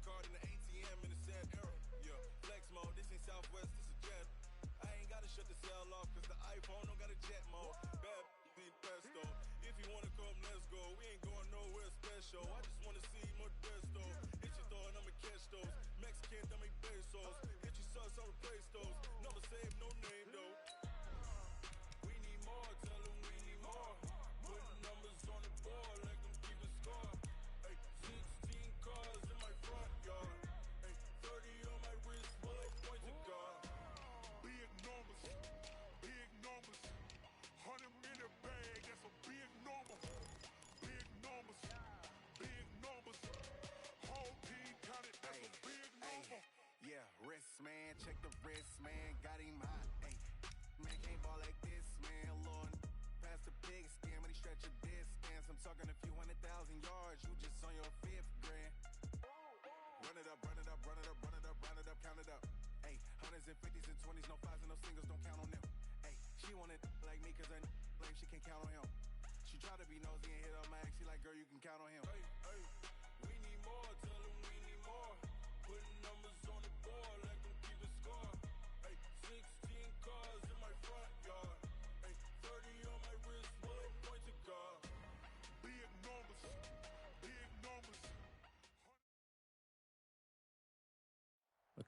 card in the ATM in the sad era. Yeah, flex mode, this ain't Southwest, this is jet. I ain't gotta shut the cell off, cause the iPhone don't got a jet mode. Bad need pesto. If you wanna come, let's go. We ain't going nowhere special. I just wanna see more desto. Hit your throw and I'ma catch those. Mexican, dummy pesos. Hit your sus, I'll replace those. Never save no name though. We need more, tell them we need more. Putting numbers on the board, like them keep a score. Ay, 16 cars in my front yard. Ay, 30 on my wrist, bullet point to God. Big numbers, big numbers. 100 in the bag, that's a big number. Big numbers, big numbers. Whole team counted, that's a big number. Yeah, wrist man, check the wrist man, got him hot. Ay, man can't ball like this, man. Lord, past the pig skin when he stretch a distance. I'm talking a few 100,000 yards, you just on your 5th grand. Run it up, run it up, run it up, run it up, run it up, count it up. Ay, hundreds and 50s and 20s, no 5s and no singles, don't count on them. Ay, she wanted like me cause her lame, she can't count on him. She tried to be nosy and hit up my ex, she like, girl, you can count on him. Hey, hey, we need more, tell them we need more. Putting numbers on the board, like them keep a score. Hey, 16 cars in my front yard. Hey, 30 on my wrist, bullet point to God. Big numbers, big numbers.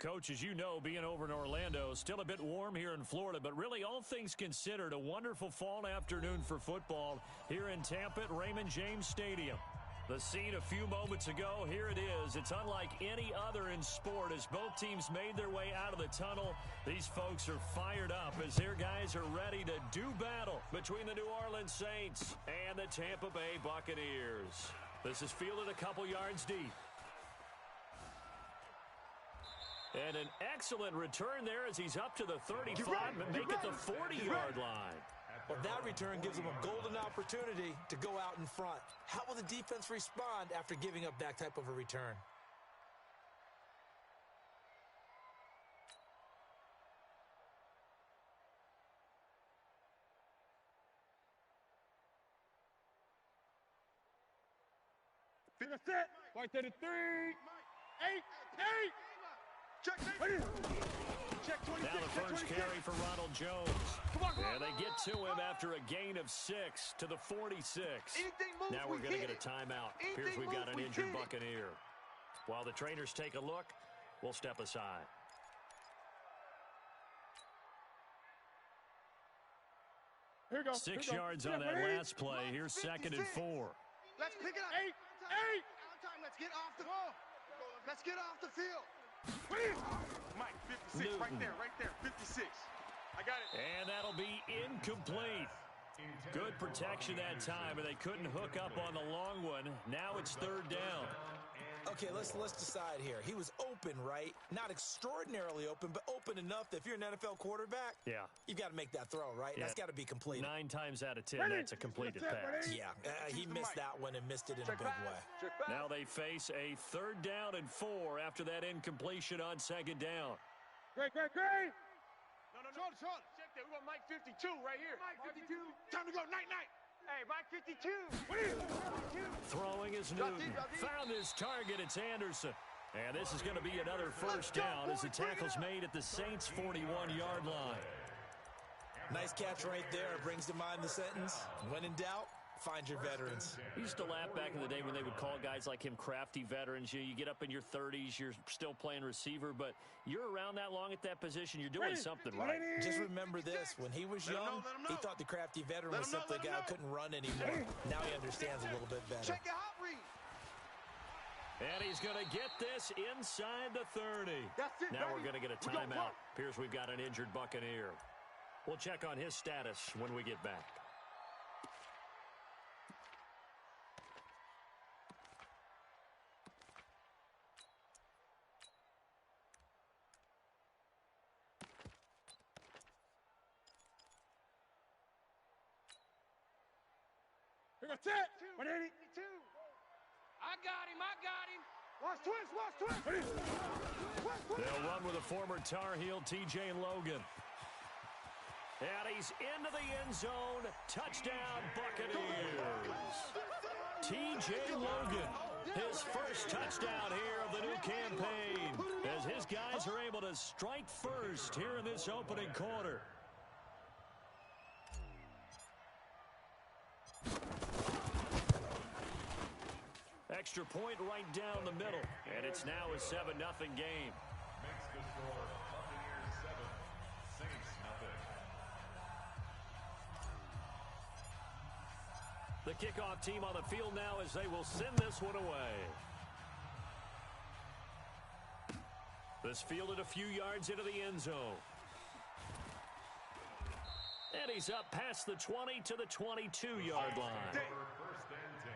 Coach, as you know, being over in Orlando, still a bit warm here in Florida, but really all things considered, a wonderful fall afternoon for football here in Tampa at Raymond James Stadium. The scene a few moments ago, here it is. It's unlike any other in sport as both teams made their way out of the tunnel. These folks are fired up as their guys are ready to do battle between the New Orleans Saints and the Tampa Bay Buccaneers. This is fielded a couple yards deep. And an excellent return there as he's up to the 35 and make it the 40-yard line. Well, that return gives them a golden opportunity to go out in front. How will the defense respond after giving up that type of a return? Figure set. Right there to 3. 8. Check 26. Now the first carry for Ronald Jones. And they get to him after a gain of 6 to the 46. Now we're going to get a timeout. Here's we've got an injured Buccaneer. While the trainers take a look, we'll step aside. Here we go. 6 yards on that last play. Here's 2nd and 4. Let's pick it up. 8. Time. Let's get off the ball. Let's get off the field. Mike, 56, right there, 56. I got it. And that'll be incomplete. Good protection that time, and they couldn't hook up on the long one. Now it's 3rd down. Okay, let's decide here. He was open, right? Not extraordinarily open, but open enough that if you're an NFL quarterback, you've got to make that throw, right? That's got to be completed. 9 times out of 10, that's a completed pass. Yeah, he missed that one and missed it in a big way. Now they face a 3rd down and 4 after that incompletion on 2nd down. Great. No. Short. Check that. We got Mike 52 right here. Mike 52. Time to go. Night. Hey, Mike 52. Throwing is Newton. Found his target. It's Anderson. And this is going to be another first down as the tackle's made at the Saints' 41-yard line. Nice catch right there. Brings to mind the sentence, when in doubt, find your veterans. We used to laugh back in the day when they would call guys like him crafty veterans. You get up in your 30s, you're still playing receiver, but you're around that long at that position, you're doing something right. Just remember this. When he was young, he thought the crafty veteran was simply a guy who couldn't run anymore. Now he understands a little bit better. Check your hot read. And he's going to get this inside the 30. Now we're going to get a timeout. Appears we've got an injured Buccaneer. We'll check on his status when we get back. Here we go. 182. I got him. Watch twist. They'll run with a former Tar Heel, T.J. Logan. And he's into the end zone. Touchdown, Buccaneers. T.J. Logan His first touchdown here of the new campaign as his guys are able to strike first here in this opening quarter. Extra point right down the middle, and it's now a 7-0 game. Makes the score Buccaneers 7, Saints nothing. The kickoff team on the field now as they will send this one away. This fielded a few yards into the end zone. And he's up past the 20 to the 22-yard line. First and 10.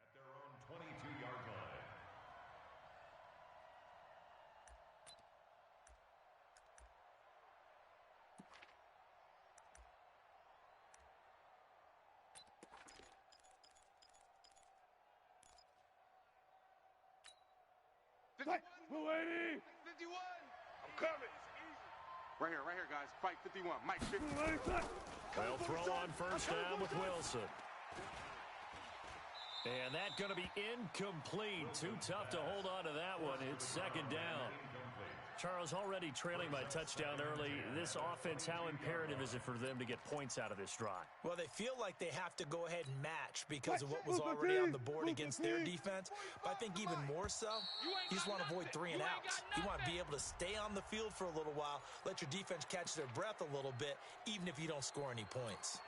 At their own 22-yard line. Right, 280. 51. I'm coming. Right here, guys. Fight 51. Mike, 51. They'll throw on first down with Wilson. And that's going to be incomplete. Too tough to hold on to that one. It's second down. Charles, already trailing by touchdown early. This offense, how imperative is it for them to get points out of this drive? Well, they feel like they have to go ahead and match because of what was already on the board against their defense. But I think even more so, you just want to avoid 3 and outs. You want to be able to stay on the field for a little while, let your defense catch their breath a little bit, even if you don't score any points.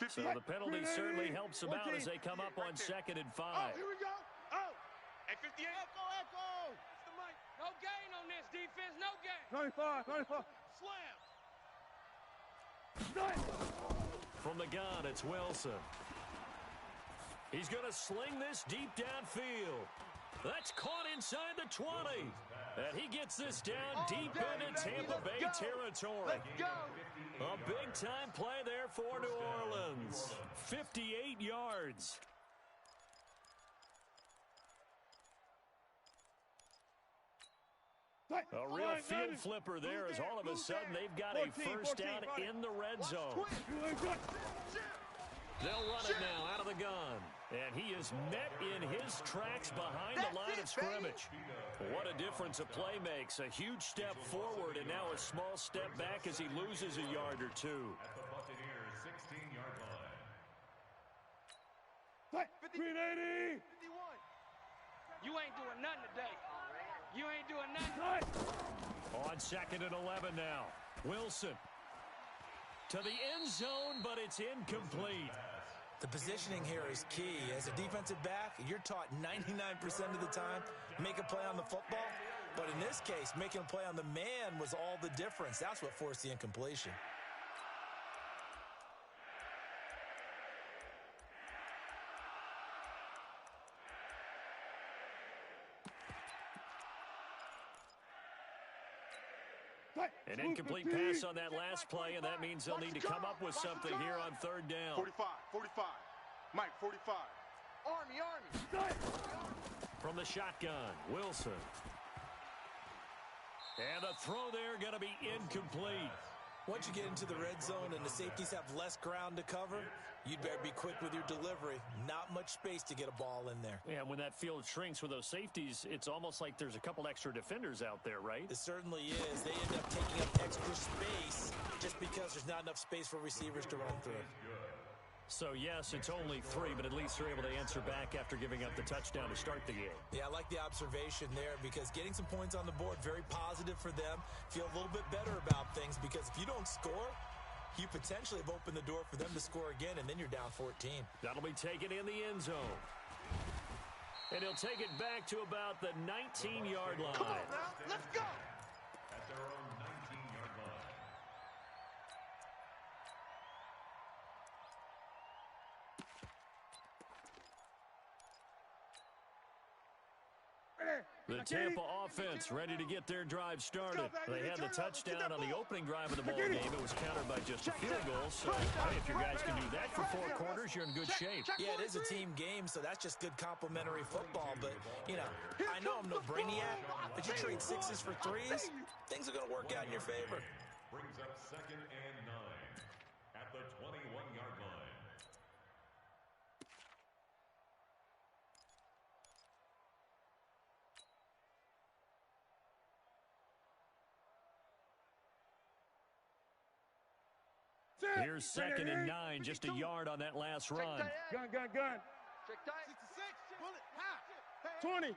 So the penalty certainly helps them out as they come up on 2nd and 5. Oh, here we go. Oh. Hey, 58. Echo. That's the mic. No gain on this defense. No gain. 95. Slam. From the gun, it's Wilson. He's going to sling this deep downfield. That's caught inside the 20. And he gets this down deep into Tampa Bay territory. Let's go. A big-time play there for New Orleans. 58 yards. A real field flipper there as all of a sudden they've got a first down in the red zone. They'll run it now out of the gun. And he is met in his tracks behind the line of scrimmage. What a difference a play makes. A huge step forward and now a small step back as he loses a yard or two. At the Buccaneers 16-yard line. 380. 51. You ain't doing nothing today. You ain't doing nothing. On 2nd and 11 now. Wilson to the end zone, but it's incomplete. The positioning here is key. As a defensive back, you're taught 99% of the time, make a play on the football. But in this case, making a play on the man was all the difference. That's what forced the incompletion. An incomplete pass on that last play, and that means they'll need to come up with something here on 3rd down. 45. Mike, 45. Army. From the shotgun, Wilson. And the throw there going to be incomplete. Once you get into the red zone and the safeties have less ground to cover, you'd better be quick with your delivery. Not much space to get a ball in there. Yeah, when that field shrinks with those safeties, it's almost like there's a couple extra defenders out there, right? It certainly is. They end up taking up extra space just because there's not enough space for receivers to run through. So, yes, it's only 3, but at least they're able to answer back after giving up the touchdown to start the game. Yeah, I like the observation there because getting some points on the board, very positive for them. Feel a little bit better about things because if you don't score, you potentially have opened the door for them to score again, and then you're down 14. That'll be taken in the end zone. And he'll take it back to about the 19-yard line. Come on now, let's go. At their own 19-yard line. The Tampa offense ready to get their drive started. They had the touchdown on the opening drive of the ball game. It was countered by just a field goal. So, hey, if your guys can do that for 4 quarters, you're in good shape. Yeah, it is a team game, so that's just good complimentary football. But, you know, I know I'm no brainiac, but you trade 6s for 3s, things are going to work out in your favor. Brings up 2nd and 9 at the 21-yard line. Here's 2nd and 9, just a yard on that last run. Gun. Check tight. 66. Pull it. Half. 20.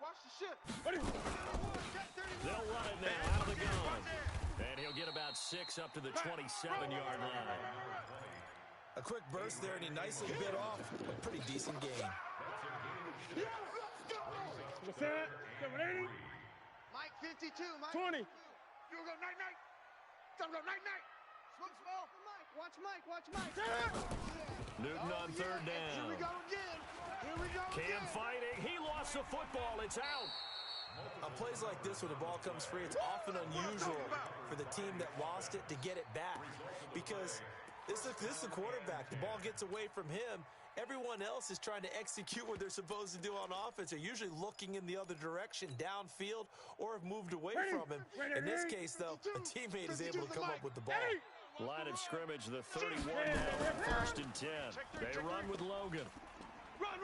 Watch the ship. They'll run it now out of the gun. And he'll get about 6 up to the 27-yard line. A quick burst there, and he nicely bit off a pretty decent gain. What's that? 780. Mike 52. Mike 20. You go night. Go night. Smoke small. Watch Mike. Newton on 3rd down. Here we go again. Cam fighting. He lost the football. It's out. On plays like this, when the ball comes free, it's often unusual for the team that lost it to get it back. Because this is the quarterback. The ball gets away from him. Everyone else is trying to execute what they're supposed to do on offense. They're usually looking in the other direction, downfield, or have moved away from him. In this case, though, a teammate is able to come up with the ball. Line of scrimmage, the 31 down, 1st and 10. They run with Logan. Run.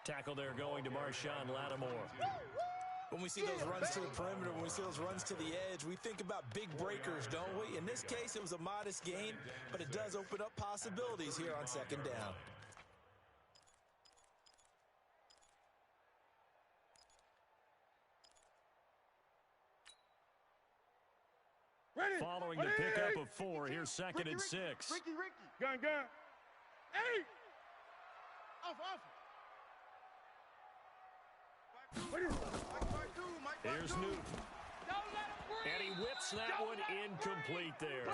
Tackle there going to Marshawn Lattimore. When we see those runs to the perimeter, when we see those runs to the edge, we think about big breakers, don't we? In this case, it was a modest gain, but it does open up possibilities here on 2nd down. Following the pickup of 4, here's 2nd and 6. Ricky. Gun. 8. Off. Here's Newton. And he whips that one incomplete there.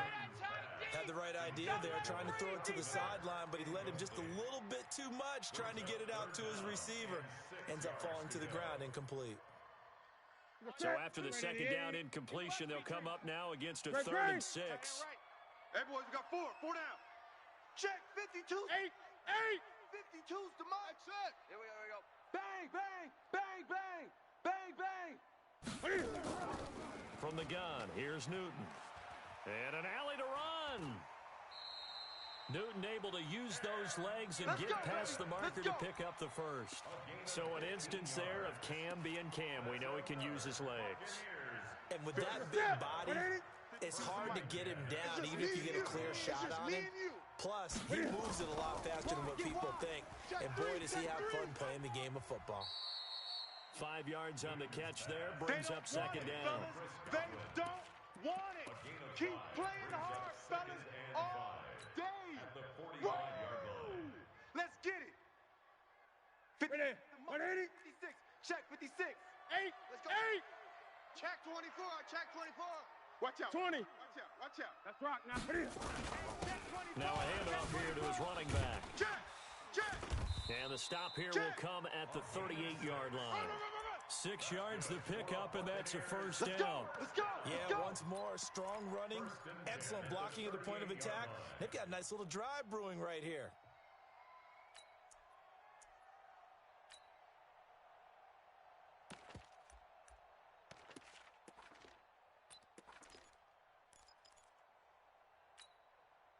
Had the right idea there, trying to throw it to the sideline, but he let him just a little bit too much, trying to get it out to his receiver. Ends up falling to the ground, incomplete. So after the 2nd down incompletion, they'll come up now against a 3rd and 6. Hey, boys, we got 4 down. Check 52. 8. 52's the mark. Check. Here we go. Bang. From the gun, here's Newton. And an alley to run. Newton able to use those legs and get past the marker to pick up the 1st. So an instance there of Cam being Cam. We know he can use his legs. And with that big body, it's hard to get him down, even if you get a clear shot on him. Plus, he moves it a lot faster than what people think. And boy, does he have fun playing the game of football. 5 yards on the catch there, brings up 2nd down. They don't want it. Keep playing hard, fellas, all day. Woo! Let's get it. 56. Check 56. 8. Let's go. 8. Check 24. Watch out. 20. Watch out. That's rock now. Now a handoff here to his running back. Check. And the stop here will come at the 38-yard line. 6 yards the pickup, and that's a 1st down. Let's go. Yeah, once more, strong running, excellent blocking at the point of attack. They've got a nice little drive brewing right here.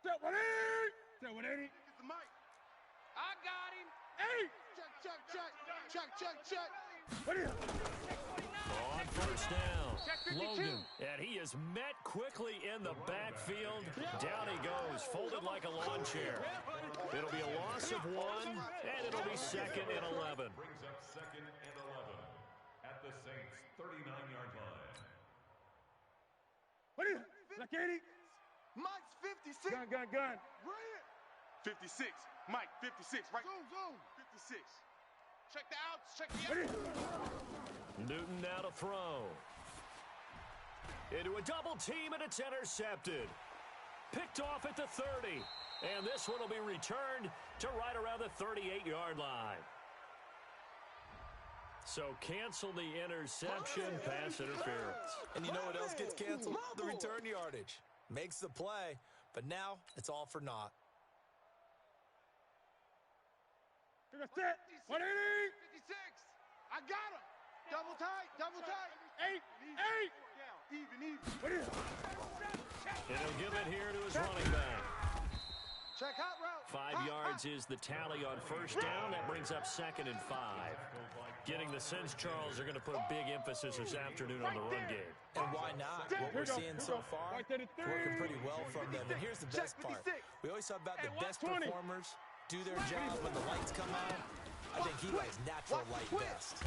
Set 180. Get the mic. I got him. 8. Check. On first down. Logan, and he is met quickly in the backfield. Down he goes, folded like a lawn chair. It'll be a loss of 1, and it'll be 2nd and 11. Brings up 2nd and 11 at the Saints' 39-yard line. What is it? Like 80? Mike's 56. Gun. 56. Mike, 56. Right. Zoom. 56. Check the outs. Check the outs. Newton now to throw. Into a double team, and it's intercepted. Picked off at the 30. And this one will be returned to right around the 38-yard line. So cancel the interception, pass interference. And you know what else gets canceled? The return yardage. Makes the play, but now it's all for naught. Take a set. 180. 56. I got him. Double tight. 8. Even. What is it? And he'll give it here to his running back. Check hot route. 5 yards is the tally on first down. That brings up 2nd and 5. Getting the sense, Charles, are going to put big emphasis this afternoon on the run game. And why not? What we're seeing so far, working pretty well from them. And here's the best part. We always talk about the best performers do their job when the lights come on. I think he likes natural light best.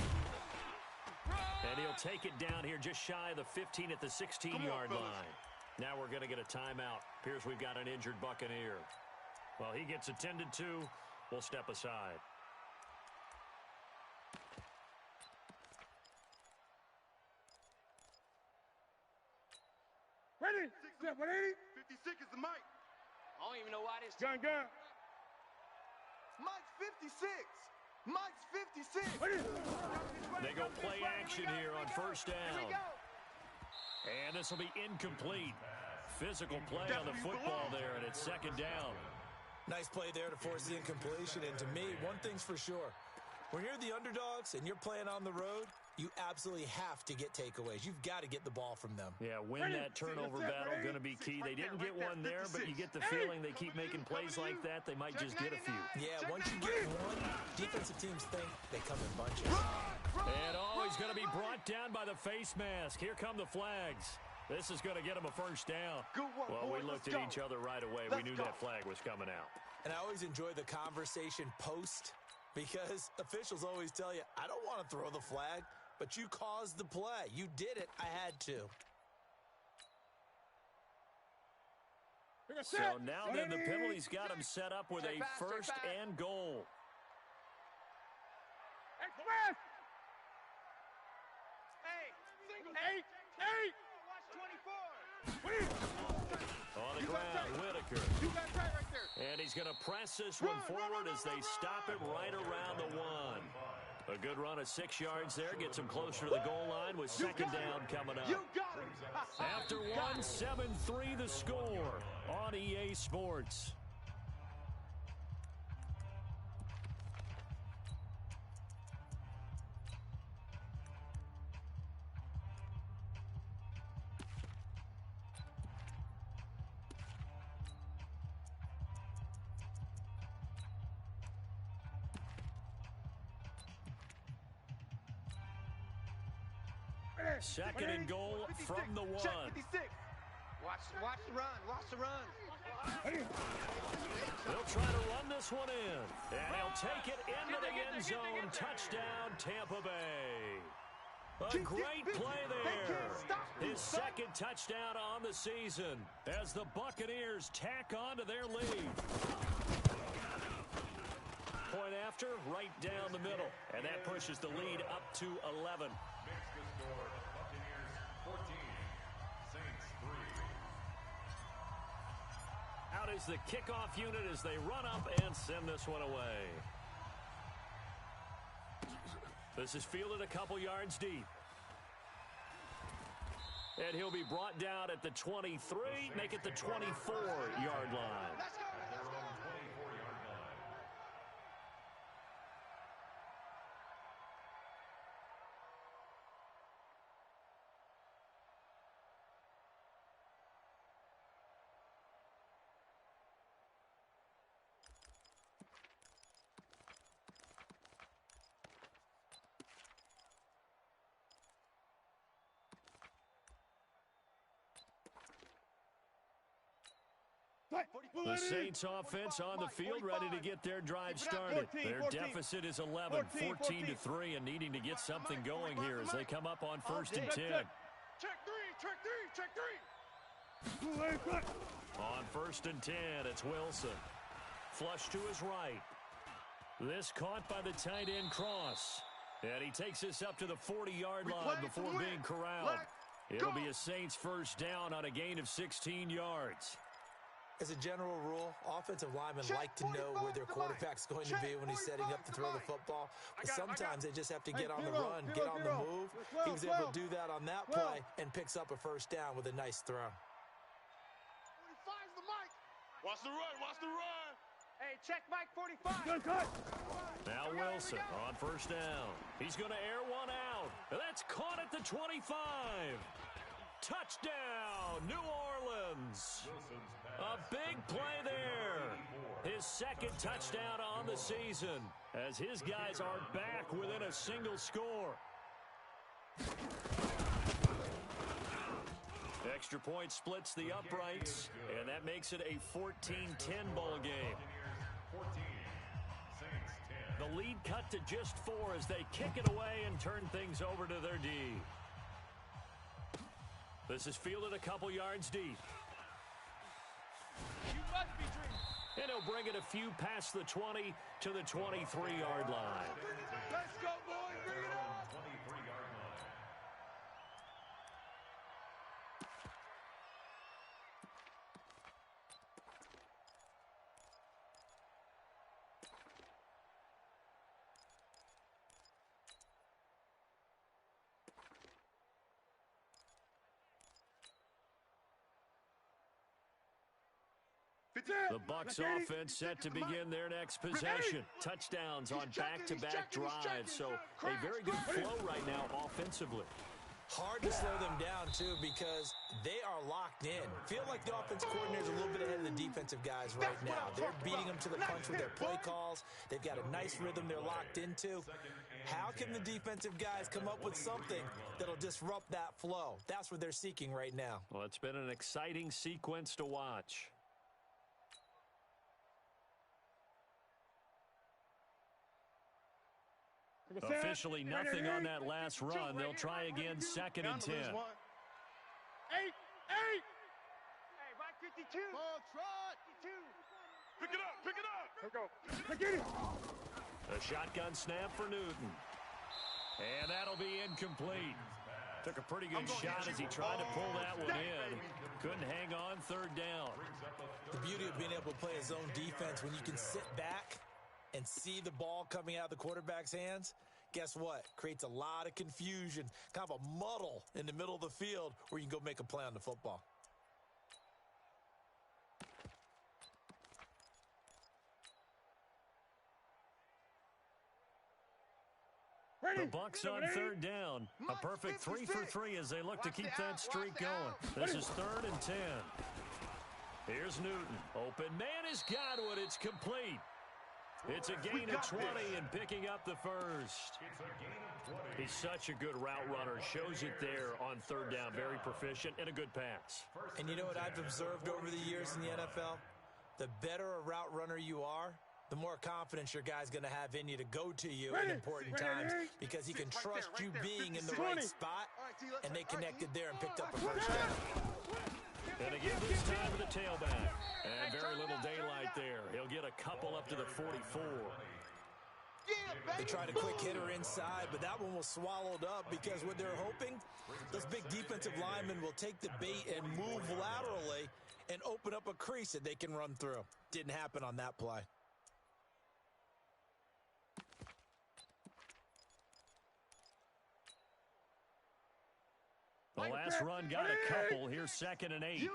And he'll take it down here just shy of the 15 at the 16-yard line. Now we're going to get a timeout. Appears we've got an injured Buccaneer. Well, he gets attended to. We'll step aside. Ready? 180. 56 is the Mike. I don't even know why this. Gun. Mike's 56. Mike's 56. What is it? They go play action here on first down. And this will be incomplete. Physical play on the football there, and it's 2nd down. Nice play there to force the incompletion. And to me, one thing's for sure. When you're the underdogs and you're playing on the road, you absolutely have to get takeaways. You've got to get the ball from them. Yeah, win that turnover battle, going to be key. They didn't get one there, but you get the feeling they keep making plays like that, they might just get a few. Yeah, once you get one, defensive teams think they come in bunches. And he's going to be brought down by the face mask. Here come the flags. This is going to get him a first down. Well, we looked at each other right away. We knew that flag was coming out. And I always enjoy the conversation post because officials always tell you, I don't want to throw the flag, but you caused the play. You did it. I had to. So now then the penalty's got him set up with a first and goal. Express. Hey, 8. watch 24. What is it? On the ground, Whitaker. You got tight right there. And he's going to press this one forward as they stop it right around the 1. A good run of 6 yards there. Gets him closer to the goal line with 2nd down coming up. You got it. After 1, 7-3 the score on EA Sports. Second and goal from the 1. Check 56. Watch the run. They'll try to run this one in. And he'll take it into the end zone. Touchdown, Tampa Bay. A great play there. His 2nd touchdown on the season as the Buccaneers tack on to their lead. Point after, right down the middle. And that pushes the lead up to 11. Makes the score Buccaneers 14, Saints 3. Out is the kickoff unit as they run up and send this one away. This is fielded a couple yards deep. And he'll be brought down at the 23, make it the 24-yard line. Let's go. The Saints offense on the field, ready to get their drive started. Their deficit is 11, 14-3, and needing to get something going here as they come up on 1st and 10. Check three. On 1st and 10, it's Wilson. Flush to his right. This caught by the tight end Cross. And he takes this up to the 40-yard line before being corralled. It'll be a Saints first down on a gain of 16 yards. As a general rule, offensive linemen like to know where their quarterback's going to be when he's setting up to throw the football. But sometimes they just have to get on the run, get on the move. He was able to do that on that play and picks up a first down with a nice throw. 45's the mic. Watch the run. Hey, check Mike 45. Now Wilson on first down. He's going to air one out. That's caught at the 25. Touchdown, New Orleans. A big play there. His second touchdown on the season as his guys are back within a single score. Extra point splits the uprights, and that makes it a 14-10 ball game. The lead cut to just 4 as they kick it away and turn things over to their D. This is fielded a couple yards deep. You must be dreaming. And he'll bring it a few past the 20 to the 23-yard line. Let's go, boys. Bring it on. The Bucs offense set to begin their next possession. Touchdowns on back-to-back drives, so a very good flow right now offensively. Hard to slow them down, too, because they are locked in. Feel like the offense coordinator is a little bit ahead of the defensive guys right now. They're beating them to the punch with their play calls. They've got a nice rhythm they're locked into. How can the defensive guys come up with something that'll disrupt that flow? That's what they're seeking right now. Well, it's been an exciting sequence to watch. Officially nothing on that last run. They'll try again 2nd and 10. 8. Hey, Mike 52. Ball trot. 52. Pick it up. Here we go. A shotgun snap for Newton. And that'll be incomplete. Took a pretty good shot as he tried to pull that one in. Couldn't hang on 3rd down. The beauty of being able to play a zone defense when you can sit back and see the ball coming out of the quarterback's hands, guess what? Creates a lot of confusion, kind of a muddle in the middle of the field where you can go make a play on the football. The Bucs on 3rd down. A perfect 3 for 3 as they look to keep that streak going. This is 3rd and 10. Here's Newton. Open man is Godwin. It's complete. It's a gain of 20 and picking up the first. He's such a good route runner. Shows it there on 3rd down. Very proficient and a good pass. And you know what I've observed over the years in the NFL? The better a route runner you are, the more confidence your guy's going to have in you to go to you in important times because he can trust you being in the right spot, and they connected there and picked up a first down. And again, this time with the tailback. And very little daylight there. He'll get a couple up to the 44. They tried a quick hitter inside, but that one was swallowed up because what they're hoping, those big defensive linemen will take the bait and move laterally and open up a crease that they can run through. Didn't happen on that play. The last run got a couple. Here's 2nd and 8. You.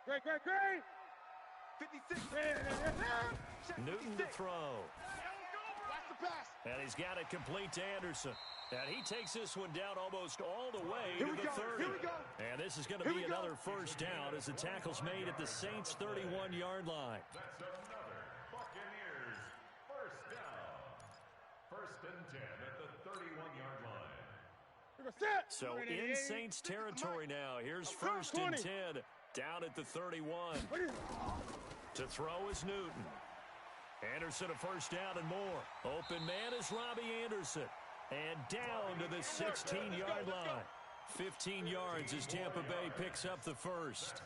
Great. 56. Newton to throw. Watch the pass. And he's got it complete to Anderson. And he takes this one down almost all the way to the 30. Here we go. And this is going to be another first down as the tackle's made at the Saints' 31-yard line. That's another Buccaneers first down. 1st and 10 at the 31-yard line. So in Saints territory now. Here's 1st and 10 Down at the 31. To throw is Newton. Anderson a first down and more. Open man is Robbie Anderson. And down to the 16-yard line. 15 yards as Tampa Bay picks up the first.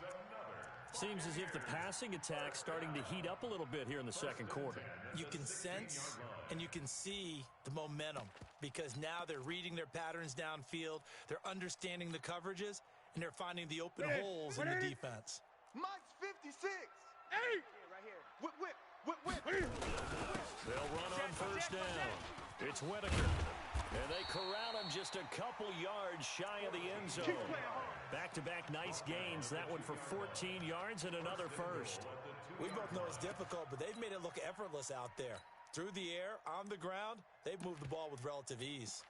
Seems as if the passing attack's starting to heat up a little bit here in the second quarter. You can sense and you can see the momentum because now they're reading their patterns downfield, they're understanding the coverages, and they're finding the open holes in the defense. Mike's 56. Hey! Right here. Whip, whip, whip, whip. They'll run on first down. It's Whitaker. And they corral him just a couple yards shy of the end zone. Back-to-back nice gains. That one for 14 yards and another first. We both know it's difficult, but they've made it look effortless out there. Through the air, on the ground, they've moved the ball with relative ease.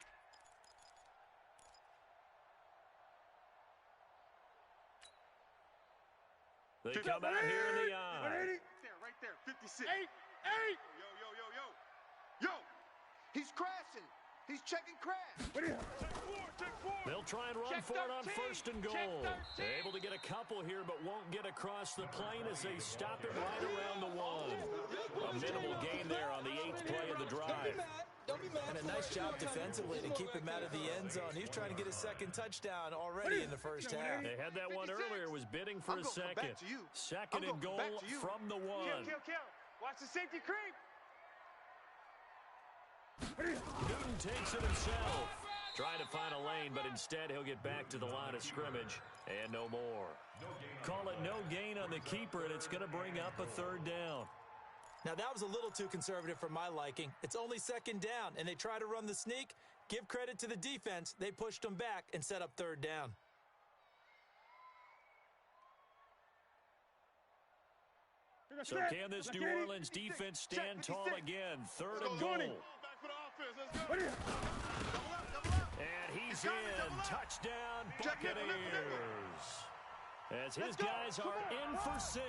They come out here in the eye. Right there, 56. Hey! Yo, yo, yo, yo. Yo! He's crashing. He's checking crash. Check four. They'll try and run Check for it on 13. first and goal. Check 13. Able to get a couple here, but won't get across the plane as they stop it right around the one. A minimal gain there on the 8th play of the drive. And a nice job defensively to keep him out of the end zone. He's trying to get a second touchdown already in the first half. They had that one earlier, was bidding for a second. Second and goal from the one. Kill. Watch the safety creep. Newton takes it himself. Trying to find a lane, but instead he'll get back to the line of scrimmage and no more. Call it no gain on the keeper, and it's going to bring up a third down. Now, that was a little too conservative for my liking. It's only second down, and they try to run the sneak. Give credit to the defense. They pushed them back and set up third down. So can this New Orleans defense stand tall again? Third and goal. And he's in. Touchdown, Buccaneers. As his guys are in for 6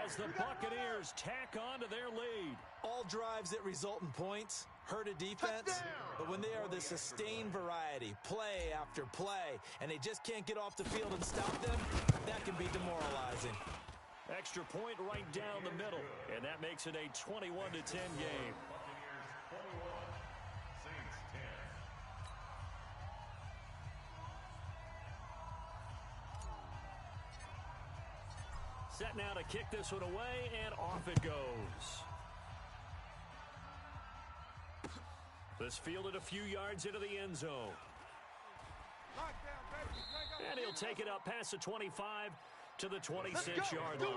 as the Buccaneers tack on to their lead. All drives that result in points hurt a defense, but when they are the sustained variety, play after play, and they just can't get off the field and stop them, that can be demoralizing. Extra point right down the middle, and that makes it a 21-10 game. Set now to kick this one away, and off it goes. This fielded a few yards into the end zone. And he'll take it up past the 25 to the 26-yard line. First and 10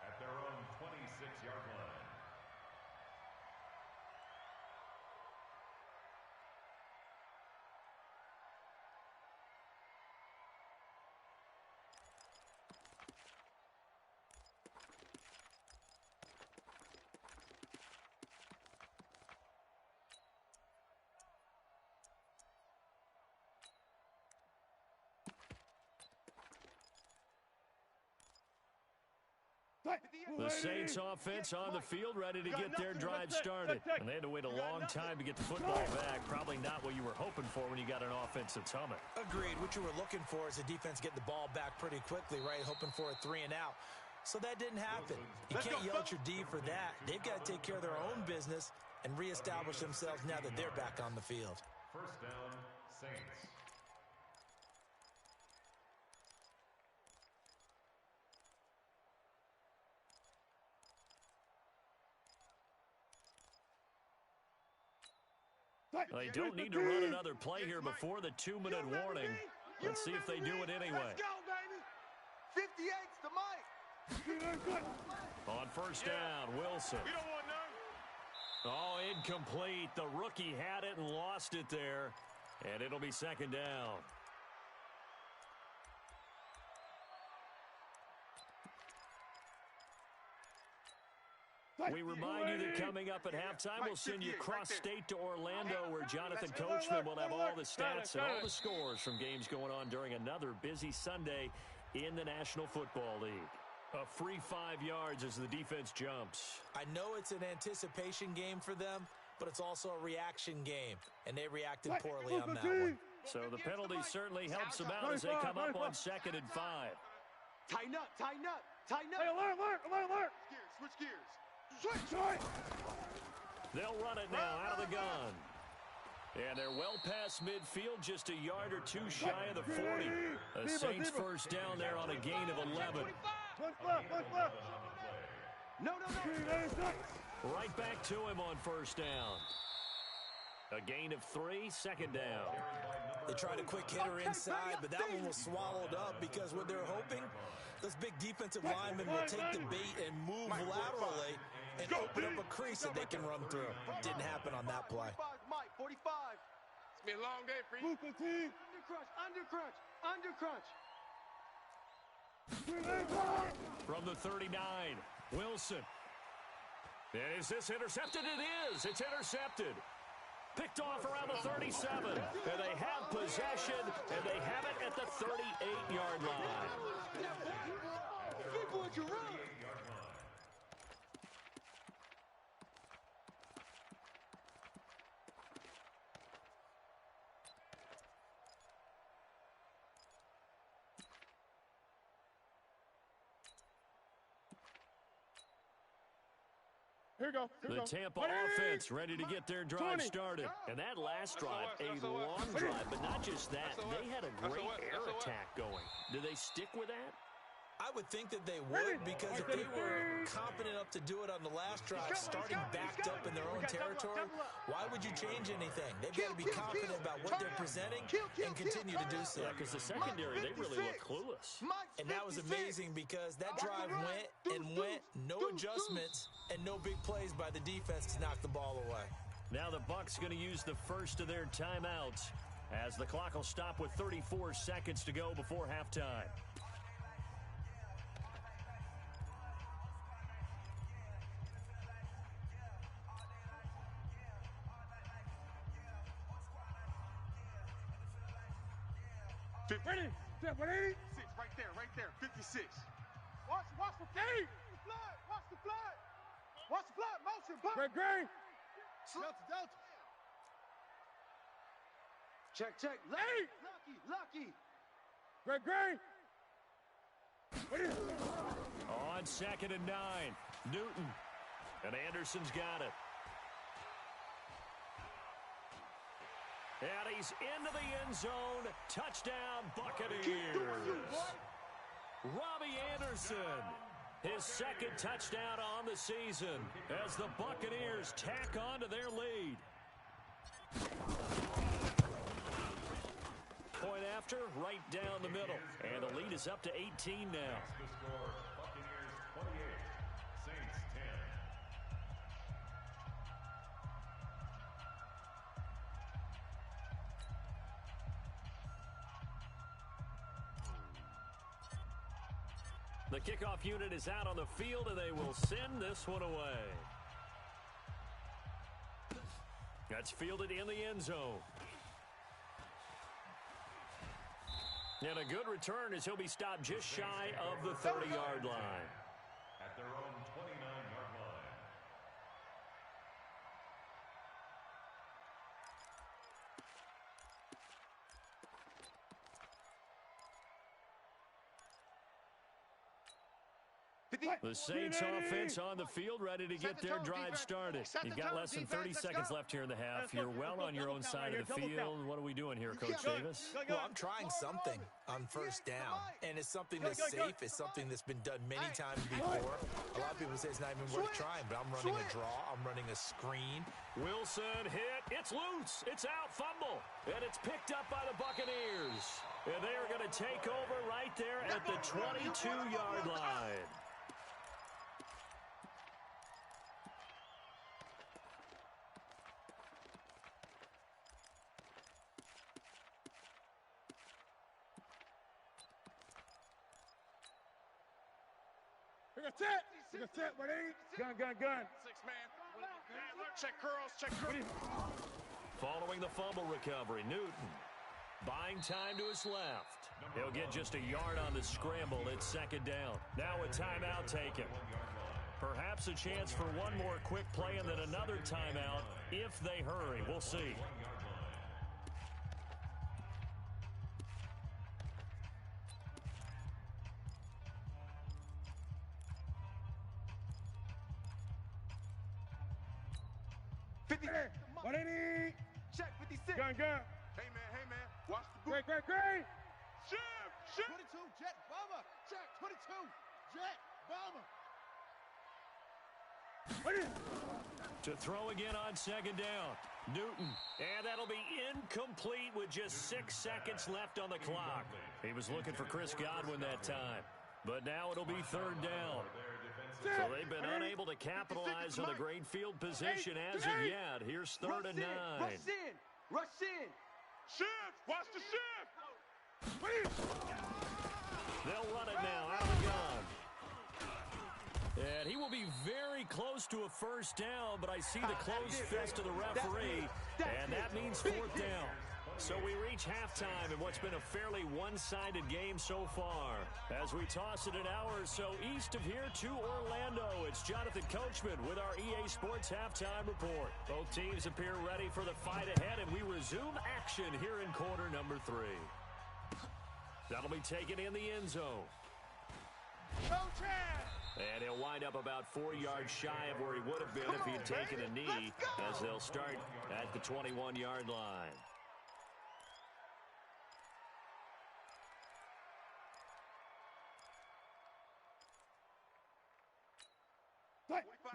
at their own 26-yard line. The Saints offense on the field, ready to get their drive started. And they had to wait a long time to get the football back. Probably not what you were hoping for when you got an offense that's humming. Agreed. What you were looking for is the defense get the ball back pretty quickly, right? Hoping for a 3 and out. So that didn't happen. You can't yell at your D for that. They've got to take care of their own business and reestablish themselves now that they're back on the field. First down, Saints. They don't need to run another play here before the 2-minute warning. Let's see if they do it anyway. Let's go, baby. 58's the mic. On first down, Wilson. We don't want none. Oh, incomplete. The rookie had it and lost it there. And it'll be second down. We remind you that coming up at halftime, we'll send you cross-state to Orlando, where Jonathan Coachman will have all the stats and all the scores from games going on during another busy Sunday in the National Football League. A free 5 yards as the defense jumps. I know it's an anticipation game for them, but it's also a reaction game, and they reacted poorly on that one. So the penalty certainly helps them out as they come up on 2nd and 5. Tighten up, tighten up, tighten up. Hey, alert. Switch gears. Switch. They'll run it now out of the gun. And they're well past midfield, just a yard or two shy of the 40. The Saints first down there on a gain of 11. What's left? No. Right back to him on first down. A gain of 3, 2nd down. They tried a quick hitter inside, but that one was swallowed up because what they're hoping, those big defensive linemen will take the bait and move laterally and open up a crease that they can run through. Didn't happen on that play. Mike, 45. It's been a long day for you. Undercrunch. From the 39, Wilson. And is this intercepted? It is. It's intercepted. Picked off around the 37. And they have possession, and they have it at the 38-yard line. People at your run. Here we go. The Tampa offense ready to get their drive started. And that last drive, a long drive, but not just that. They had a great air attack going. Do they stick with that? I would think that they would, because if they were confident enough to do it on the last drive, starting backed up in their own territory, why would you change anything? They've got to be confident about what they're presenting and continue to do so. Yeah, because the secondary, they really look clueless. And that was amazing because that drive went, no adjustments, and no big plays by the defense to knock the ball away. Now the Bucs going to use the first of their timeouts as the clock will stop with 34 seconds to go before halftime. Ready? Step 180. Right there. 56. Watch the fade. Watch the fly. Motion. Pop. Great. Delta. Check. Lucky. Great. On 2nd and 9, Newton. And Anderson's got it. And he's into the end zone. Touchdown, Buccaneers. Robbie Anderson, his 2nd touchdown on the season as the Buccaneers tack on to their lead. Point after, right down the middle. And the lead is up to 18 now. The score, Buccaneers 28, Saints 10. The kickoff unit is out on the field, and they will send this one away. That's fielded in the end zone. And a good return as he'll be stopped just shy of the 30-yard line. At their own 29-yard line. The Saints offense on the field, ready to get their drive started. You've got less than 30 seconds left here in the half. You're well on your own side of the field. What are we doing here, Coach Davis? Well, I'm trying something on first down, and it's something that's safe. It's something that's been done many times before. A lot of people say it's not even worth trying, but I'm running a draw. I'm running a screen. Wilson hit. It's loose. It's out. Fumble. And it's picked up by the Buccaneers. And they are going to take over right there at the 22-yard line. Set. 180. Gun. 6-man. Check curls. Following the fumble recovery, Newton buying time to his left. He'll get just a yard on the scramble. It's 2nd down. Now a timeout taken. Perhaps a chance for one more quick play and then another timeout if they hurry. We'll see. 56. Gun. Hey, man. Watch the boot. Great. Shift. 22, jet, bomber. Check, 22, jet, bomber. To throw again on second down. Newton. And that'll be incomplete with just 6 seconds left on the clock. He was looking for Chris Godwin that time. But now it'll be third down. So they've been unable to capitalize on the great field position as of yet. Here's third and 9. Rush in. Shift. Watch the shift. They'll run it now out of the gun. And he will be very close to a first down, but I see the closed fist of the referee, and that means fourth down. So we reach halftime in what's been a fairly one-sided game so far. As we toss it an hour or so east of here to Orlando, it's Jonathan Coachman with our EA Sports Halftime Report. Both teams appear ready for the fight ahead, and we resume action here in quarter number 3. That'll be taken in the end zone. And he'll wind up about 4 yards shy of where he would have been if he had taken a knee, as they'll start at the 21-yard line.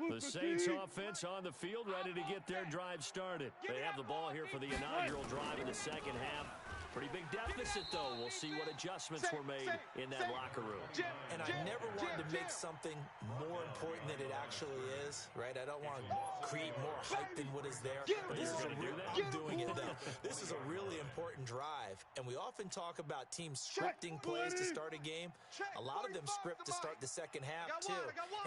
The Saints offense on the field, ready to get their drive started. They have the ball here for the inaugural drive in the second half. Pretty big deficit, though. We'll see what adjustments were made in that locker room. And I never wanted to make something more important than it actually is, right? I don't want to create more hype than what is there. But this is I'm doing it, though. This is a really important drive. And we often talk about teams scripting plays to start a game. A lot of them script to start the second half, too.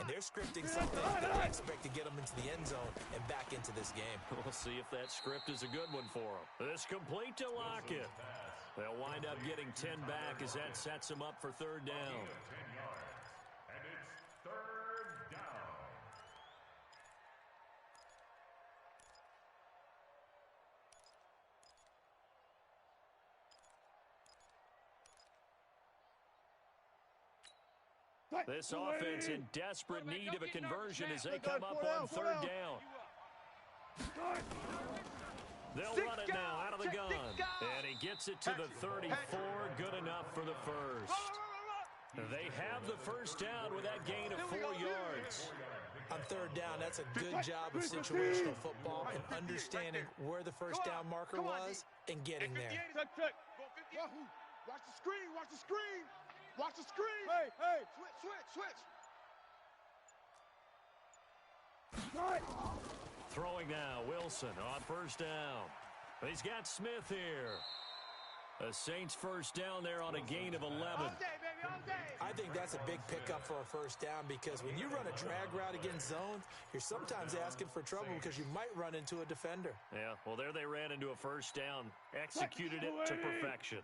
And they're scripting something that they expect to get them into the end zone and back into this game. We'll see if that script is a good one for them. This complete to Lockett. They'll wind up getting 10 back as that sets them up for third down. 10 yards. And it's third down. This offense in desperate need of a conversion as they come up on third down. They'll run it now out of the gun. And he gets it to the 34. Good enough for the first. They have the first down with that gain of 4 yards. On third down, that's a good job of situational football and understanding where the first down marker was and getting there. Watch the screen. Watch the screen. Hey. Switch. Throwing now, Wilson on first down. He's got Smith here. The Saints first down there on a gain of 11. All day, baby, all day. I think that's a big pickup for a first down because when you run a drag route against zone, you're sometimes asking for trouble because you might run into a defender. Yeah, well, there they ran into a first down, executed it to perfection.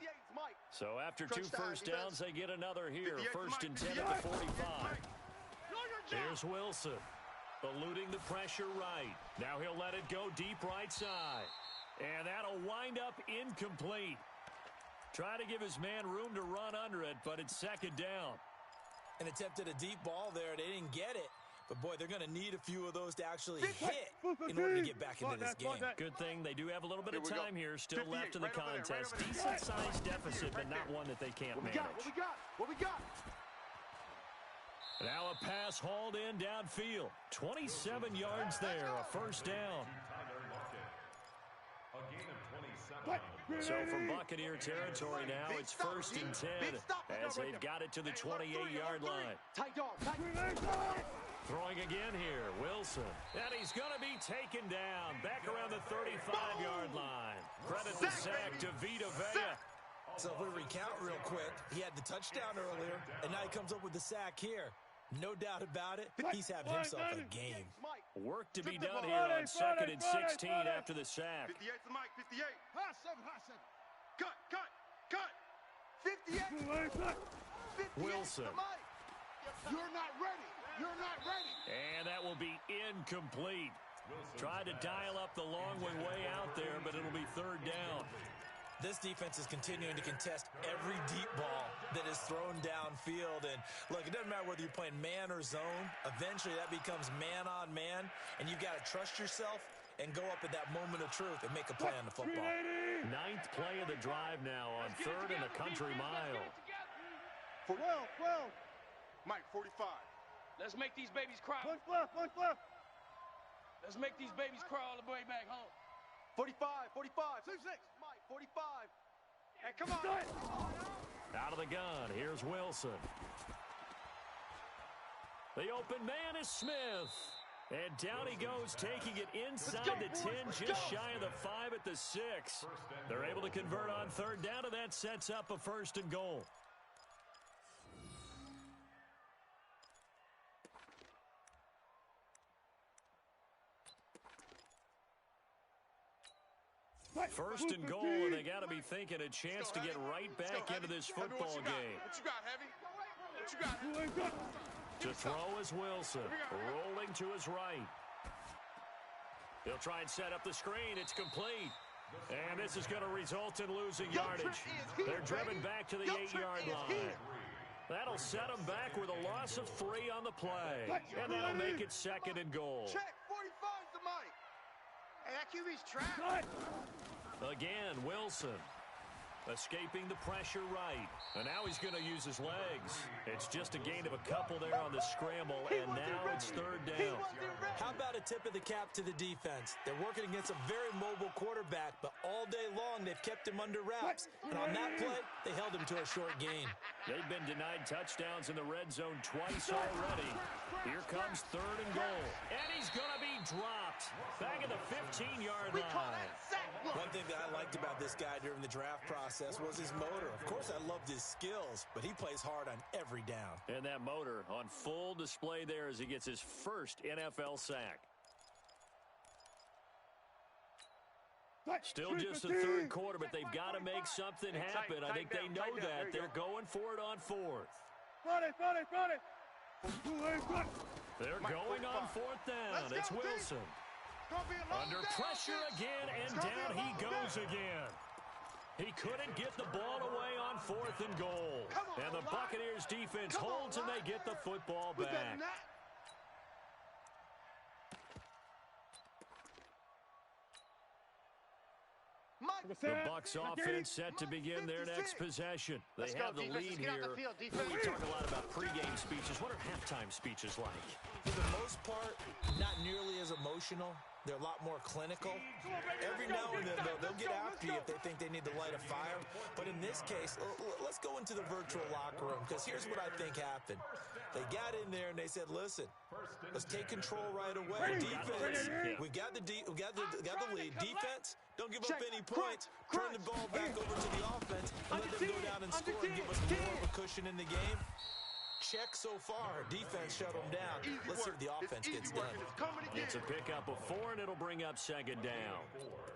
So after 2 first downs, they get another here. First and 10 at the 45. Here's Wilson, eluding the pressure right. Now he'll let it go deep right side. And that'll wind up incomplete. Trying to give his man room to run under it, but it's second down. And attempted a deep ball there. They didn't get it. But, boy, they're going to need a few of those to actually hit in order to get back into this game. Good thing they do have a little bit of time here still left in the contest. Decent-sized deficit, but not one that they can't manage. What we got? Now a pass hauled in downfield. 27 yards there, a first down. A gain of 27. So from Buccaneer territory now, it's first and 10 as they've got it to the 28-yard line. Throwing again here, Wilson. And he's going to be taken down back around the 35-yard line. Credit the sack to Vita Vea. So if we recount real quick, he had the touchdown earlier, and now he comes up with the sack here. No doubt about it, he's having himself a game. Work to be done here on second and 16 after the sack. 58 to Mike, 58. Hot seven. Cut. 58. Wilson. You're not ready. And that will be incomplete. Tried to dial up the long way out there, but it'll be third down. This defense is continuing to contest every deep ball that is thrown downfield. And, look, it doesn't matter whether you're playing man or zone. Eventually, that becomes man on man, and you've got to trust yourself and go up at that moment of truth and make a play on the football. Ninth play of the drive now on third and a country mile. 12. Mike, 45. Let's make these babies cry. Punch left. Let's make these babies cry all the way back home. 45. 6. Mike, 45. Hey, come on. Out of the gun, here's Wilson. The open man is Smith. And down he goes, taking it inside the 10, just shy of the 5 at the 6. They're able to convert on third down, and that sets up a first and goal. First and goal, and they got to be thinking a chance to get right back into this football game. What you got, Heavy? What you got? To throw is Wilson, rolling to his right. He'll try and set up the screen. It's complete. And this is going to result in losing yardage. They're driven back to the 8-yard line. That'll set them back with a loss of 3 on the play. And that'll make it second and goal. Check. 45's the Mike. Hey, that QB's trapped. Again, Wilson escaping the pressure right. And now he's going to use his legs. It's just a gain of a couple there on the scramble, and now it's third down. How about a tip of the cap to the defense? They're working against a very mobile quarterback, but all day long they've kept him under wraps. And on that play, they held him to a short gain. They've been denied touchdowns in the red zone twice already. Here comes third and goal. And he's going to be dropped. Back at the 15-yard line. One thing that I liked about this guy during the draft process was his motor. Of course, I loved his skills, but he plays hard on every down. And that motor on full display there as he gets his first NFL sack. Still just the third quarter, but they've got to make something happen. I think they know that. They're going for it on fourth. They're going on fourth down. It's Wilson. Under pressure again, and down he goes again. He couldn't get the ball away on fourth and goal. And the Buccaneers defense holds, and they get the football back. The Bucs offense set to begin their next possession. They have the lead here. We talk a lot about pregame speeches. What are halftime speeches like? For the most part, not nearly as emotional. They're a lot more clinical. Every now and then, they'll get after you if they think they need to light a fire. But in this case, let's go into the virtual locker room, because here's what I think happened. They got in there and they said, listen, let's take control right away. Defense, we got the lead. Defense, don't give up any points. Turn the ball back over to the offense and let them go down and score and give us more of a cushion in the game. Check so far. Defense shut them down. Let's see if the offense gets done. It's a pickup of 4, and it'll bring up second down.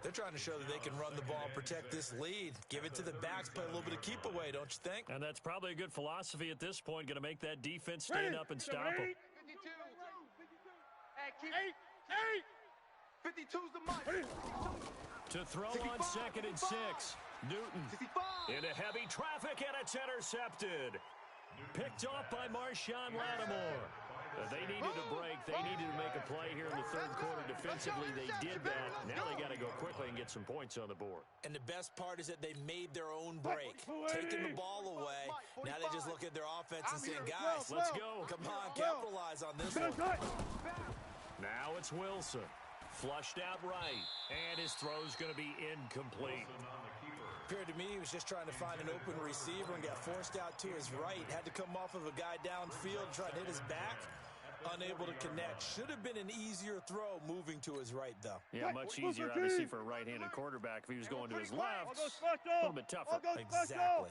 They're trying to show that they can run the ball and protect this lead. Give it to the backs, play a little bit of keep away, don't you think? And that's probably a good philosophy at this point. Going to make that defense stand up and stop them. 52's the Mike. To throw on second and 6. Newton into heavy traffic, and it's intercepted. Picked off by Marshawn Lattimore. They needed a break. They needed to make a play here in the third quarter defensively. They did that. Now they got to go quickly and get some points on the board. And the best part is that they made their own break, taking the ball away. Now they just look at their offense and saying, guys, let's go. Come on, capitalize on this one. Now it's Wilson. Flushed out right. And his throw's going to be incomplete. Appeared to me he was just trying to find an open receiver and got forced out to his right. Had to come off of a guy downfield, try to hit his back. Unable to connect. Should have been an easier throw moving to his right, though. Yeah, much easier, obviously, for a right-handed quarterback. If he was going to his left, a little bit tougher. Exactly.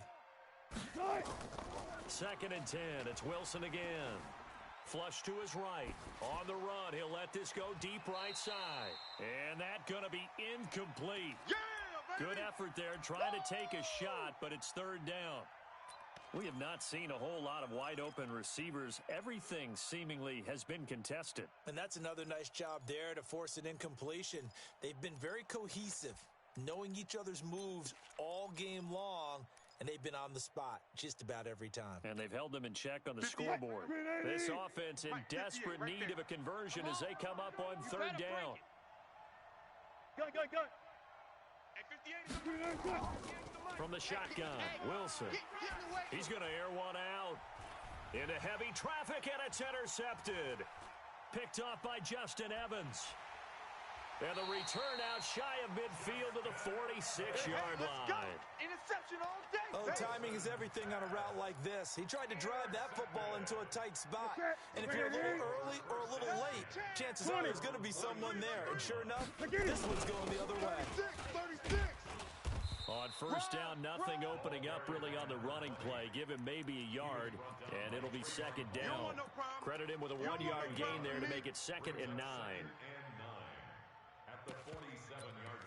Second and 10. It's Wilson again. Flush to his right. On the run, he'll let this go deep right side. And that's going to be incomplete. Good effort there, trying to take a shot, but it's third down. We have not seen a whole lot of wide-open receivers. Everything seemingly has been contested. And that's another nice job there to force an incompletion. They've been very cohesive, knowing each other's moves all game long, and they've been on the spot just about every time. And they've held them in check on the scoreboard. This offense in desperate need of a conversion as they come up on third down. Gun. From the shotgun, Wilson. He's going to air one out. Into heavy traffic, and it's intercepted. Picked off by Justin Evans. And the return out shy of midfield to the 46-yard line. Interception all day. Oh, timing is everything on a route like this. He tried to drive that football into a tight spot. And if you're a little early or a little late, chances are there's going to be someone there. And sure enough, this one's going the other way. 36. On first down, nothing opening up really on the running play. Give him maybe a yard, and it'll be second down. Credit him with a 1-yard gain there to make it 2nd and 9. At the 47-yard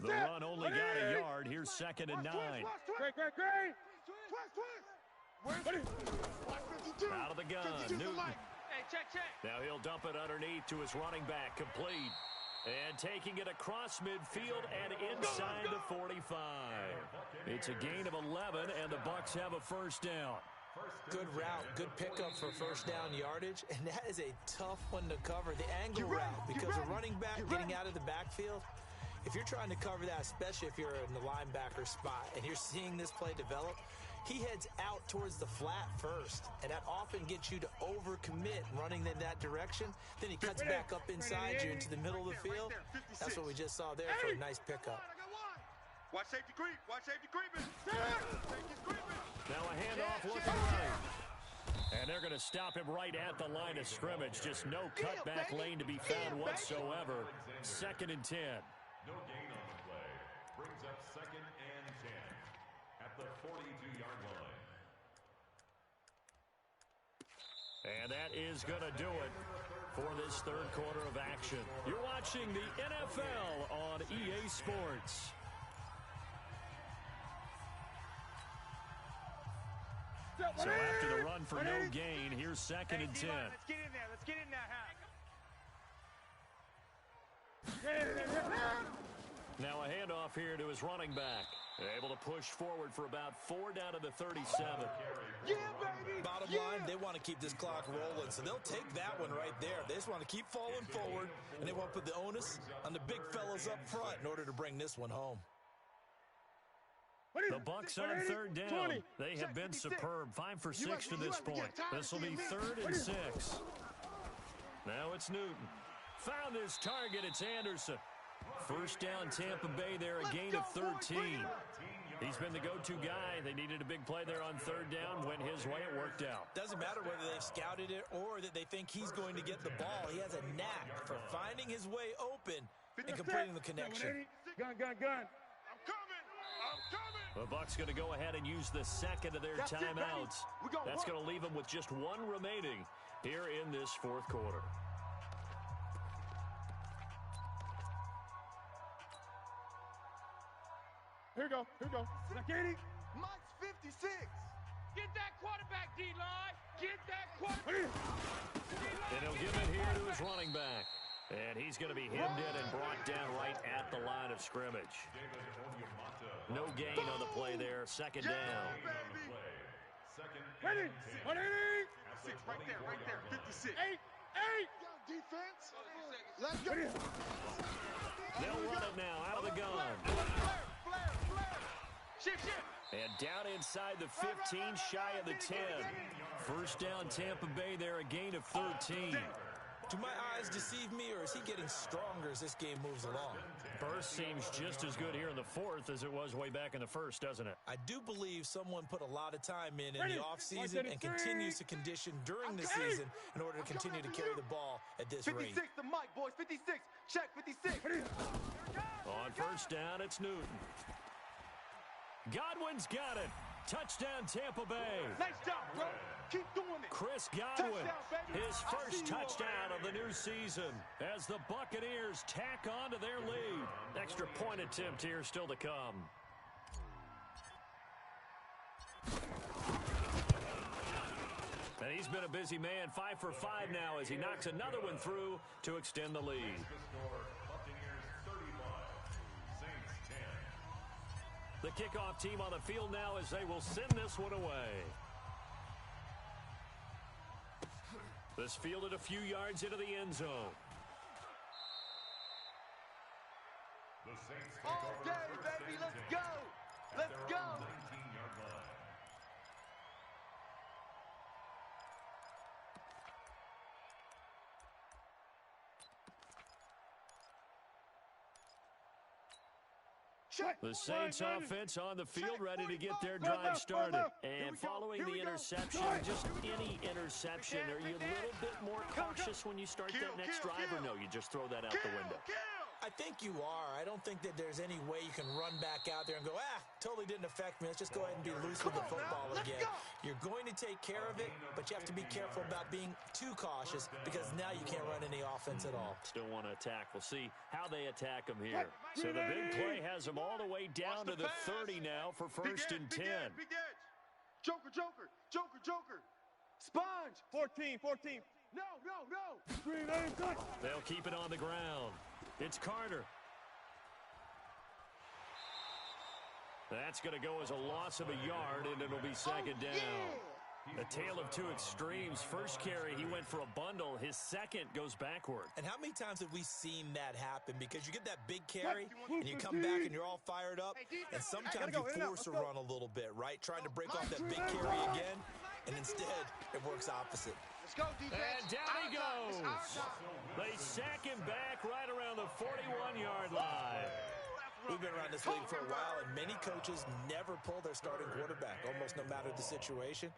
line. The run only got a yard. Here's 2nd and 9. Great. Out of the gun, Newton. Hey, check. Now he'll dump it underneath to his running back, complete. And taking it across midfield and inside the 45. It's a gain of 11, and the Bucs have a first down. Good route, good pickup for first down yardage, and that is a tough one to cover, the angle route, because a running back getting out of the backfield, if you're trying to cover that, especially if you're in the linebacker spot, and you're seeing this play develop, he heads out towards the flat first, and that often gets you to overcommit running in that direction. Then he cuts back up inside you into the middle of the field. That's what we just saw there for a nice pickup. Watch safety creep. Now a handoff looking right. And they're going to stop him right at the line of scrimmage. Just no cutback lane to be found whatsoever. 2nd and 10. No gain on the play. Brings up 2nd and 10 at the 42-yard line. And that is going to do it for this third quarter of action. You're watching the NFL on EA Sports. So after the run for no gain, here's 2nd and 10. Let's get in there, Now a handoff here to his running back. Able to push forward for about 4 down to the 37. Yeah, baby. Bottom line, they want to keep this clock rolling, so they'll take that one right there. They just want to keep falling forward, and they want to put the onus on the big fellas up front in order to bring this one home. The Bucs on 3rd down. They have been superb. 5 for 6 to this point. This will be 3rd and 6. Now it's Newton. Found his target. It's Anderson. First down, Tampa Bay there, a gain of 13. He's been the go-to guy. They needed a big play there on 3rd down. Went his way. It worked out. Doesn't matter whether they've scouted it or that they think he's going to get the ball. He has a knack for finding his way open and completing the connection. Gun. I'm coming. The Bucs going to go ahead and use the second of their timeouts. That's going to leave them with just 1 remaining here in this 4th quarter. Here we go. Zakini. Mike's 56. Get that quarterback, D-line. Get that quarterback. And he'll give it here to his running back. And he's going to be hemmed in and brought down right at the line of scrimmage. No gain on the play there. 2nd down. Ready. 6 right there. 56. 8. Defense. Let's go. They'll run it now out of the gun. Shift. And down inside the 15, shy of the 10. First down, Tampa Bay there, a gain of 13. Do my eyes deceive me, or is he getting stronger as this game moves along? Burst seems just as good here in the 4th as it was way back in the 1st, doesn't it? I do believe someone put a lot of time in the offseason and continues to condition during the season in order to continue to carry the ball at this rate. 56 to Mike, boys. 56. Check 56. On first down, it's Newton. Godwin's got it. Touchdown, Tampa Bay. Nice job, bro. Keep doing it. Chris Godwin, Touchdown, baby. his first touchdown of the new season as the Buccaneers tack on to their lead. Extra point attempt here still to come. And he's been a busy man, 5 for 5 now as he knocks another one through to extend the lead. The kickoff team on the field now as they will send this one away. This fielded a few yards into the end zone. The Saints take All over day, first baby. and Let's 10 go. at Let's their go. own 19-yard line. The Saints offense on the field, ready to get their drive started. And following the interception, just any interception, are you a little bit more cautious when you start that next drive, or no, you just throw that out the window? I think you are. I don't think that there's any way you can run back out there and go, totally didn't affect me. Let's just go ahead and be loose with the football again. You're going to take care of it, but you have to be careful about being too cautious because now you can't run any offense at all. Still want to attack. We'll see how they attack them here. So the big play has them all the way down to the 30 now for first and 10. Big edge. Joker, Joker, Joker, Joker. Sponge. 14. No. They'll keep it on the ground. It's Carter. That's going to go as a loss of a yard, and it'll be second down. A tale of two extremes. First carry, he went for a bundle. His second goes backward. And how many times have we seen that happen? Because you get that big carry, and you come back, and you're all fired up, and sometimes you force a run a little bit, right? Trying to break off that big carry again, and instead, it works opposite. Let's go, defense. And down he goes. They sack him back right around the 41-yard line. We've been around this league for a while, and many coaches never pull their starting quarterback, almost no matter the situation.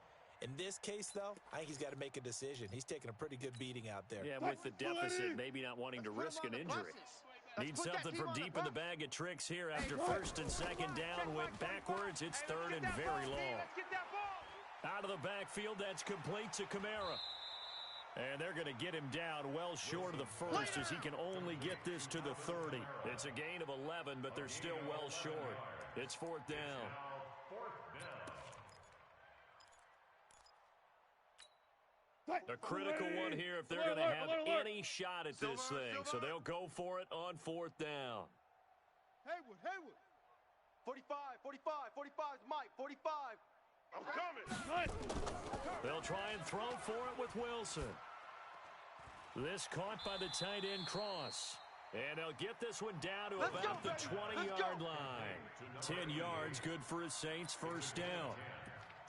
In this case, though, I think he's got to make a decision. He's taking a pretty good beating out there. Yeah, with the deficit, maybe not wanting to risk an injury. Need something from deep in the bag of tricks here after first and second down went backwards. It's third and very long. Out of the backfield, that's complete to Kamara. And they're going to get him down well short of the first as he can only get this to the 30. It's a gain of 11, but they're still well short. It's fourth down. A critical one here if they're going to have any shot at this thing. So they'll go for it on fourth down. Haywood. 45, Mike, 45. I'm coming. They'll try and throw for it with Wilson. This caught by the tight end Cross. And they'll get this one down to about the 20-yard line. 10 yards, good for his Saints, first down.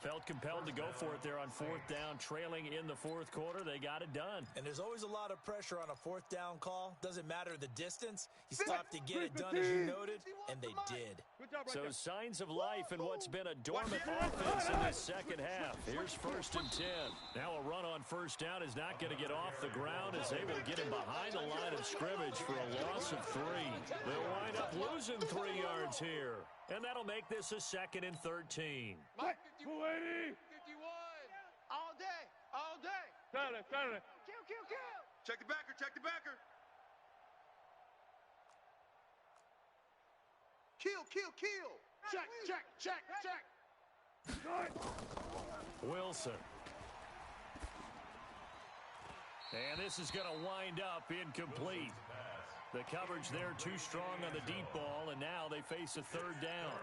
Felt compelled to go for it there on fourth down, trailing in the fourth quarter. They got it done. And there's always a lot of pressure on a fourth down call. Doesn't matter the distance. You still have to get it done, as you noted, and they did. So signs of life in what's been a dormant offense in this second half. Here's first and 10. Now a run on first down is not going to get off the ground as they will get him behind the line of scrimmage for a loss of 3. They'll wind up losing 3 yards here. And that'll make this a second and 13. Mike, 51. All day. Saturday. Kill. Check the backer. Kill. Check. Wilson. And this is going to wind up incomplete. The coverage there too strong on the deep ball, and now they face a third down.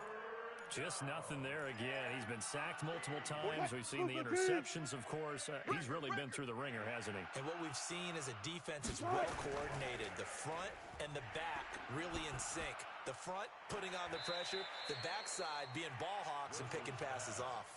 Just nothing there again. He's been sacked multiple times. We've seen the interceptions, of course. He's really been through the ringer, hasn't he? And what we've seen is a defense that's well coordinated. The front and the back really in sync. The front putting on the pressure, the backside being ball hawks and picking passes off.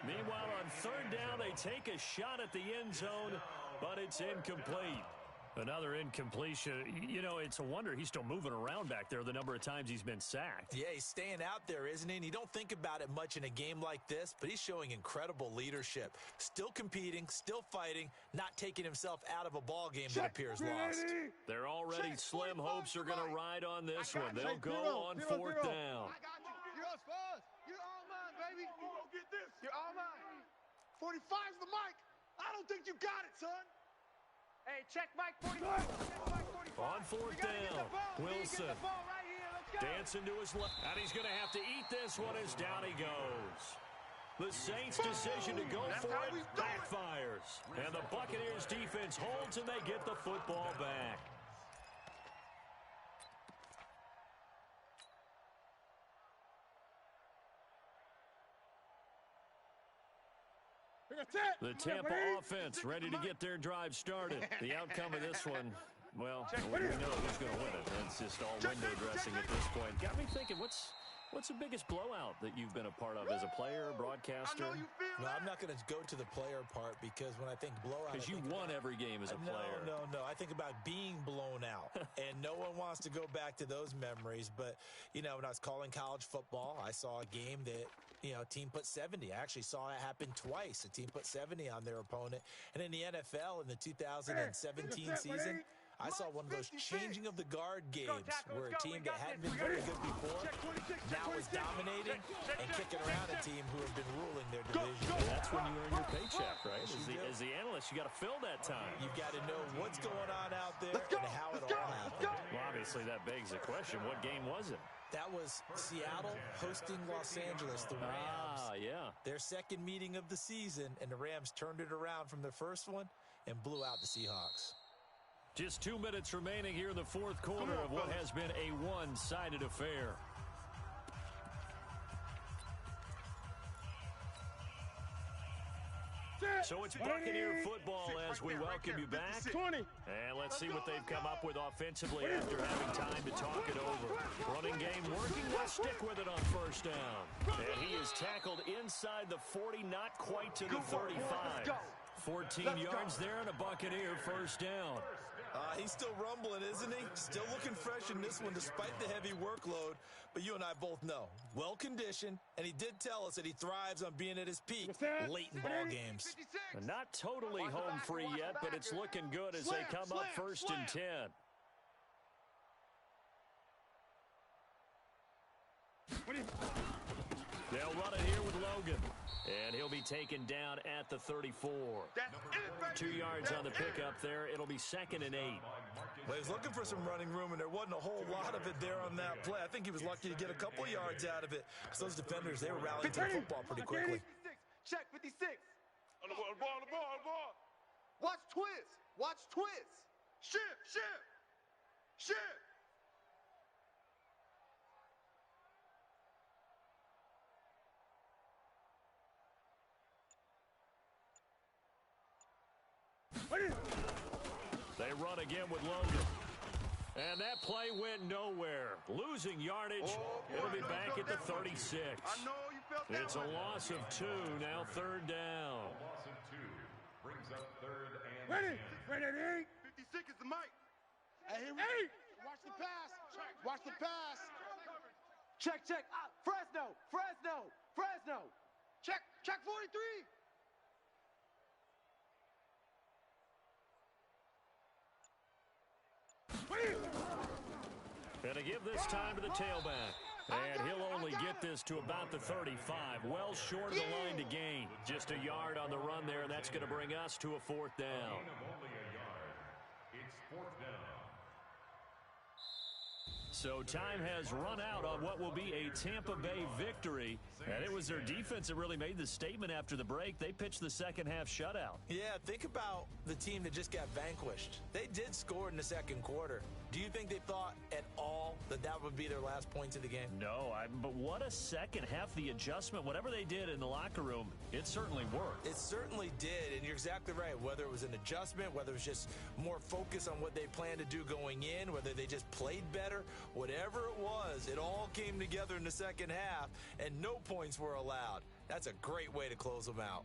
Meanwhile, on third down, they take a shot at the end zone, but it's incomplete. Another incompletion. You know, it's a wonder he's still moving around back there the number of times he's been sacked. Yeah, he's staying out there, isn't he? And you don't think about it much in a game like this, but he's showing incredible leadership. Still competing, still fighting, not taking himself out of a ball game that appears lost. They're already slim hopes are going to ride on this one. They'll go on fourth down. I got you. You're us. You're all mine, baby. You gonna get this? You're all mine. 45's the mic. I don't think you got it, son. Hey, check Mike 45. On fourth down, Wilson Right here. Let's go. dancing to his left. And he's going to have to eat this one as down he goes. The Saints' decision to go for it backfires. And the Buccaneers' defense holds and they get the football back. The Tampa offense ready to get their drive started. The outcome of this one, well, we know who's going to win it. It's just just all window dressing at this point. Got me thinking, what's the biggest blowout that you've been a part of as a player, broadcaster? No, I'm not going to go to the player part because when I think blowout, because you won every game as a player. No. I think about being blown out, and no one wants to go back to those memories. But, you know, when I was calling college football, I saw a game that, you know, a team put 70. I actually saw it happen twice. A team put 70 on their opponent. And in the NFL in the 2017 season, I saw one of those changing of the guard games where a team that hadn't been very good before now was dominating and kicking around a team who have been ruling their division. That's when you earn your paycheck, right? As the analyst, you got to fill that time. You've got to know what's going on out there and how it all happened. Well, obviously, that begs the question, what game was it? That was Seattle hosting Los Angeles, the Rams. Yeah. Their second meeting of the season, and the Rams turned it around from their first one and blew out the Seahawks. Just 2 minutes remaining here in the fourth quarter of what has been a one-sided affair. So it's Buccaneer football as we welcome you back. And let's see what they've come up with offensively after having time to talk it over. Running game working. Let's stick with it on first down. And he is tackled inside the 40, not quite to the 35. 14 yards there and a Buccaneer first down. He's still rumbling, isn't he? Still looking fresh in this one despite the heavy workload. But you and I both know, well-conditioned, and he did tell us that he thrives on being at his peak late in ball games. Not totally home free yet, but it's looking good as they come up first and 10. They'll run it here with Logan. And he'll be taken down at the 34. 2 yards on the pickup there. It'll be 2nd and 8. Well, he was looking for some running room, and there wasn't a whole lot of it there on that play. I think he was lucky to get a couple yards out of it. Because those defenders, they were rallying to the football pretty quickly. Check 56. On the ball. Watch twist. Shift. They run again with Logan. And that play went nowhere. Losing yardage. It'll be back at the 36. It's a loss of 2. Now 3rd down. A loss of 2 brings up 3rd and 10. 56 is the mic. Hey, watch the pass. Check. Fresno. Check 43. And to give this time to the tailback. And he'll only get this to about the 35. Well short of the line to gain. Just a yard on the run there. That's going to bring us to a 4th down. Gain of only a yard. It's 4th down. So time has run out on what will be a Tampa Bay victory. And it was their defense that really made the statement after the break. They pitched the second half shutout. Yeah, think about the team that just got vanquished. They did score in the second quarter. Do you think they thought at all that that would be their last points of the game? No, but what a second half. The adjustment, whatever they did in the locker room, it certainly worked. It certainly did, and you're exactly right. Whether it was an adjustment, whether it was just more focus on what they planned to do going in, whether they just played better, whatever it was, it all came together in the second half, and no points were allowed. That's a great way to close them out.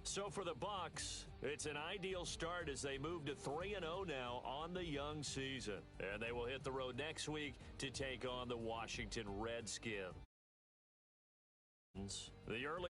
So for the Bucs, it's an ideal start as they move to 3-0 now on the young season. And they will hit the road next week to take on the Washington Redskins. The early